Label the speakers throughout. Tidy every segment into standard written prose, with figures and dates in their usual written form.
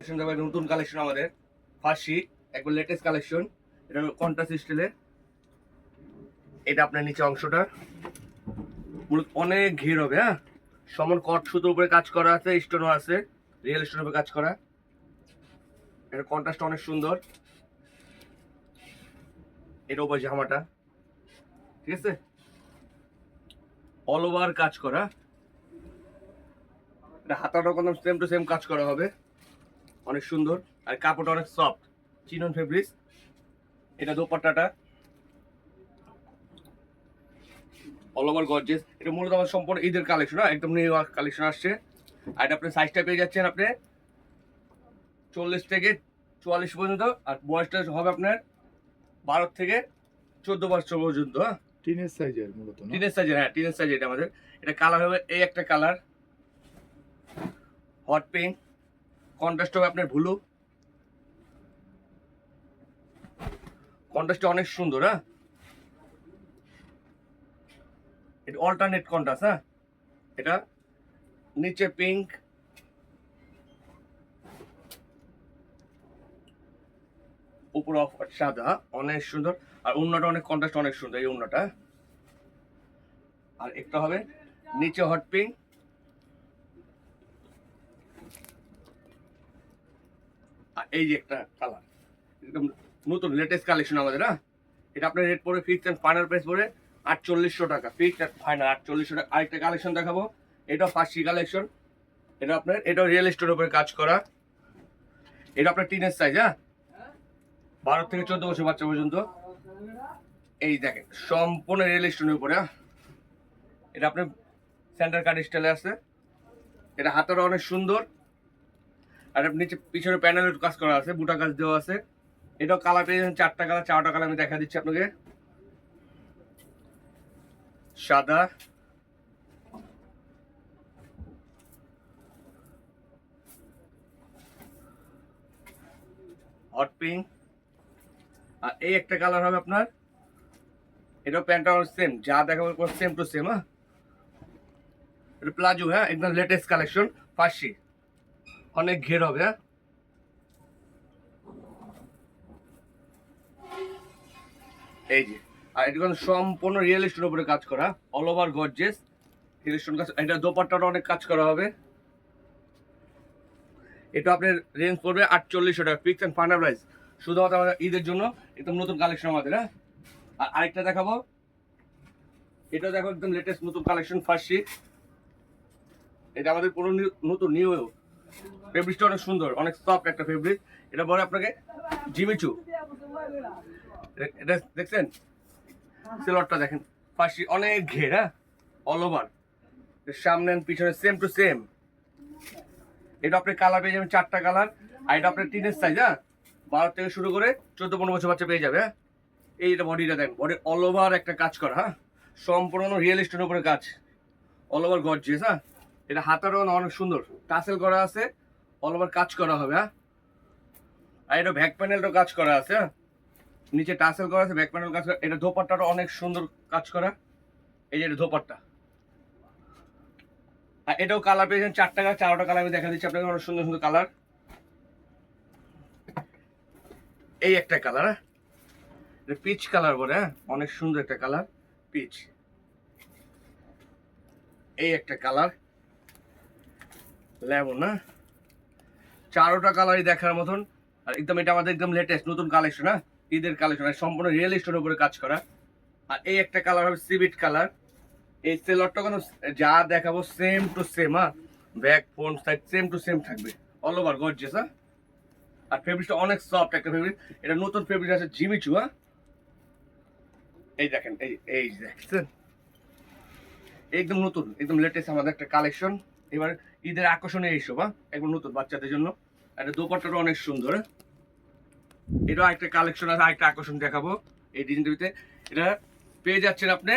Speaker 1: নতুন কালেকশন আমাদের ফার্সি একবার লেটেস্ট কালেকশন। এটা কন্ট্রাস্ট স্টাইলে। এটা আপনার নিচে অংশটা মূলত অনেক ঘের হবে। হ্যাঁ, সমান কট সুতোর উপরে কাজ করা আছে, স্টোনও আছে, রিয়েল স্টোনের উপরে কাজ করা। এটা কন্ট্রাস্ট অনেক সুন্দর। এটা উপরে জামাটা, ঠিক আছে, অল ওভার কাজ করা। এটা হাতাটা কোনো সেম টু সেম কাজ করা হবে, অনেক সুন্দর। আর কাপড়টা অনেক সফট, চিনন ফেব্রিক্স। এটা দোপাট্টাটা অল ওভার গর্জিয়াস। এটা মূলত আমার সম্পূর্ণ ঈদের কালেকশন, একদম নিউ কালেকশন আসছে। আর এটা আপনি সাইজটা পেয়ে যাচ্ছেন আপনি 40 থেকে 44 পর্যন্ত। আর বয়সটা হবে আপনার 12 থেকে 14 বছর পর্যন্ত। হ্যাঁ,
Speaker 2: টিনেজ সাইজের মূলত না?
Speaker 1: টিনেজ সাইজের। হ্যাঁ, টিনেজ সাইজ। এটা আমাদের এটা কালার হবে এই একটা কালার হট পিঙ্ক, কন্ট্রাস্ট হবে আপনার ব্লু। কন্ট্রাস্টটা অনেক সুন্দর। হ্যাঁ, এটা অল্টারনেট কন্ট্রাস্ট। হ্যাঁ, এটা নিচে পিঙ্ক, উপর অফ সাদা, অনেক সুন্দর। আর উন্নাটা অনেক কন্ট্রাস্ট, অনেক সুন্দর এই উন্নাটা। আর একটা হবে নিচে হট পিঙ্ক, আর এই যে একটা কালার, একদম নতুন লেটেস্ট কালেকশন আমাদের। হ্যাঁ, এটা আপনার রেট পড়ে ফিক্সড এন্ড ফাইনাল প্রাইস পড়ে 4800 টাকা। ফিক্সড এন্ড ফাইনাল 4800 টাকা। আরেকটা কালেকশন দেখাবো, এটা ফার্সি কালেকশন। এটা আপনার এটা রিয়েল স্টোনের উপরে কাজ করা। এটা আপনার টিনেজ সাইজ। হ্যাঁ, 12 থেকে 14 বছর বাচ্চা পর্যন্ত। এই দেখেন সম্পূর্ণ রিয়েল স্টোনের উপরে। এটা আপনার সেন্টার কাট স্টাইলে আছে। এটা হাতের অনেক সুন্দর। আর নিচে পিছনে প্যানেলের কাজ করা আছে, বুটা কাজ দেওয়া আছে। এটাও কালার পেয়ে যাচ্ছেন 4টা কালার। 4টা কালার আমি দেখা দিচ্ছি আপনাকে। সাদা, হট পিঙ্ক, আর এই একটা কালার হবে আপনার। এটাও প্যান্টটা সেম, যা দেখাবো সেম টু সেম। হ্যাঁ, এটা প্লাজো। হ্যাঁ, একদম লেটেস্ট কালেকশন ফার্সি, অনেক ঘের হবে। হ্যাঁ, এই যে। আর এটা কিন্তু সম্পূর্ণ রিয়েল স্টোনের উপরে কাজ করা, all over gorgeous real stone কাজ। এটা দোপাট্টাটা অনেক কাজ করা হবে। এটা আপনার রেঞ্জ পড়বে 4800 টাকা। ফিক্স এন্ড ফাইনাল প্রাইস শুধুমাত্র আমাদের ঈদের জন্য, একদম নতুন কালেকশন আমাদের। হ্যাঁ, আর আরেকটা দেখাবো, এটা দেখো একদম লেটেস্ট নতুন কালেকশন ফার্সি। এটা আমাদের পুরো নতুন নিউ। ফেব্রিকটা অনেক সুন্দর, অনেক সফট একটা ফেব্রিক। এটা বলে আপনাকে জিমিচু। এটা দেখছেন সেলরটা দেখেন, ফার্সি অনেক ঘের। হ্যাঁ, অল ওভার সামনে পিছনে সেম টু সেম। এটা আপনি কালার পেয়ে যাবেন 4টা কালার। আর এটা আপনার টিনেজ সাইজ। হ্যাঁ, 12 থেকে শুরু করে 14-15 বছর বাচ্চা পেয়ে যাবে। হ্যাঁ, এইটা বডিটা দেখেন, বডি অল ওভার একটা কাজ করা। হ্যাঁ, সম্পূর্ণ রিয়েল স্টোনের উপরে কাজ, অল ওভার গর্জিয়াস। হ্যাঁ, এটা হাতারও অনেক সুন্দর, টাসেল করা আছে, অল ওভার কাজ করা হবে। হ্যাঁ, আর এটা ব্যাক প্যানেলটাও কাজ করা আছে। হ্যাঁ, নিচে টাসেল করা আছে, ব্যাক প্যানেল কাজ করা। এটা দোপাট্টাটা অনেক সুন্দর কাজ করা। এই যে এটা দোপাট্টা। আর এটাও কালার পেয়েছেন 4টা কালার। 4টা কালার আমি দেখা দিচ্ছি আপনাকে, অনেক সুন্দর সুন্দর কালার। এই একটা কালার। হ্যাঁ, এটা পিচ কালার বলে। হ্যাঁ, অনেক সুন্দর একটা কালার, পিচ। এই একটা কালার লেমন। না, 4টা কালারই দেখার মতন। আর একদম এটা আমাদের একদম লেটেস্ট নতুন কালেকশন। হ্যাঁ, ঈদের কালেকশন, আর সম্পূর্ণ রিয়েল স্টোনের উপরে কাজ করা। আর এই একটা কালার হবে সিভিট কালার। এই সেলরটা কোনো যা দেখাবো সেম টু সেম। হ্যাঁ, back front side same to same থাকবে, অল ওভার গর্জিয়াস। হ্যাঁ, আর ফেব্রিকটা অনেক সফট একটা ফেব্রিক। এটা নতুন ফেব্রিক আছে জিমিচু। হ্যাঁ, এই দেখেন, এই দেখছেন একদম নতুন, একদম লেটেস্ট আমাদের একটা কালেকশন। এবার ঈদের আকর্ষণীয় এইসব। হ্যাঁ, একদম নতুন বাচ্চাদের জন্য। এটা দোপাট্টাটা অনেক সুন্দর। হ্যাঁ, এটাও একটা কালেকশন আছে, আরেকটা আকর্ষণ দেখাবো এই ডিজাইনটিতে। এটা পেয়ে যাচ্ছেন আপনি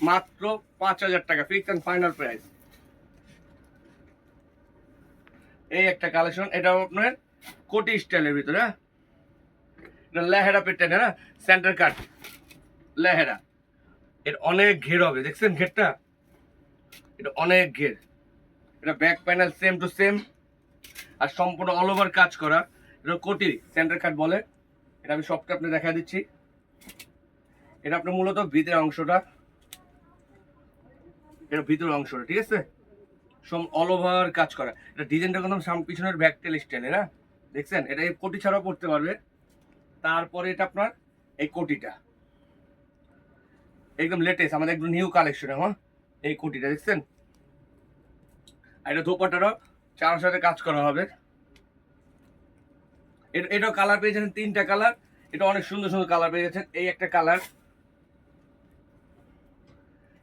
Speaker 1: মাত্র 5000 টাকা। Fix and final price. এই একটা কালেকশন, এটাও আপনার কোটি স্টাইলের ভিতরে। হ্যাঁ, এটা লেহেরা পেটেন। হ্যাঁ, সেন্টার কাট লেহেরা। এর অনেক ঘের হবে, দেখছেন ঘেরটা, এটা অনেক ঘের। এটা back panel same to same. আর সম্পূর্ণ অল ওভার কাজ করা। এটা কোটি সেন্টার কাট বলে। এটা আমি সবটা আপনি দেখা দিচ্ছি। এটা আপনার মূলত ভিতরের অংশটা, এটা ভিতরের অংশটা, ঠিক আছে, সব অল ওভার কাজ করা। এটা ডিজাইনটা একদম সামনে পিছনের ব্যাক টেল স্টাইলে না, দেখছেন? এটা এই কোটি ছাড়াও পড়তে পারবে। তারপরে এটা আপনার এই কোটিটা একদম লেটেস্ট, আমাদের একদম নিউ কালেকশন। হ্যাঁ, এই কোটিটা দেখছেন? আর এটা দোপাট্টাটাও 4 সাথে কাজ করা হবে। এটাও কালার পেয়ে যাচ্ছেন 3টা কালার। এটা অনেক সুন্দর সুন্দর কালার পেয়ে যাচ্ছেন। এই একটা কালার,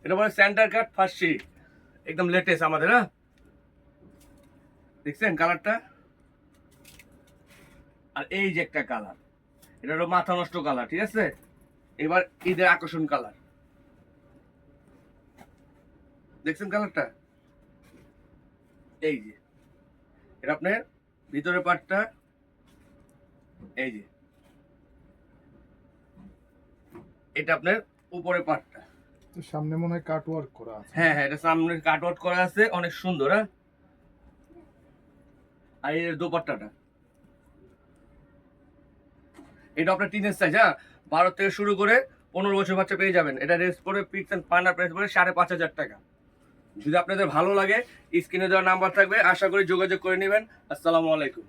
Speaker 1: এটা বলে সেন্টার কাট ফার্স্ট সিট, একদম লেটেস্ট আমাদের। হ্যাঁ, দেখছেন কালারটা? আর এই যে একটা কালার, এটা হলো মাথা নষ্ট কালার, ঠিক আছে? এবার ঈদের আকর্ষণ কালার, দেখছেন কালারটা? এই যে এটা আপনার ভিতরের পার্টটা, এই যে এটা আপনার উপরের পার্টটা।
Speaker 2: তো সামনে মনে হয় কাট ওয়ার্ক করা আছে।
Speaker 1: হ্যাঁ হ্যাঁ, এটা সামনে কাট আউট করা আছে, অনেক সুন্দর। হ্যাঁ, আর এর দোপাট্টাটা, এটা আপনার টিনের সাইজ। হ্যাঁ, 12 থেকে শুরু করে 15 বছর বাচ্চা পেয়ে যাবেন। এটা রেস করে পিক্স এন্ড পান্ডা প্রাইস করে 5,500 টাকা। যদি আপনাদের ভালো লাগে, স্ক্রিনে দেওয়া নাম্বার থাকবে, আশা করি যোগাযোগ করে নেবেন। আসসালামু আলাইকুম।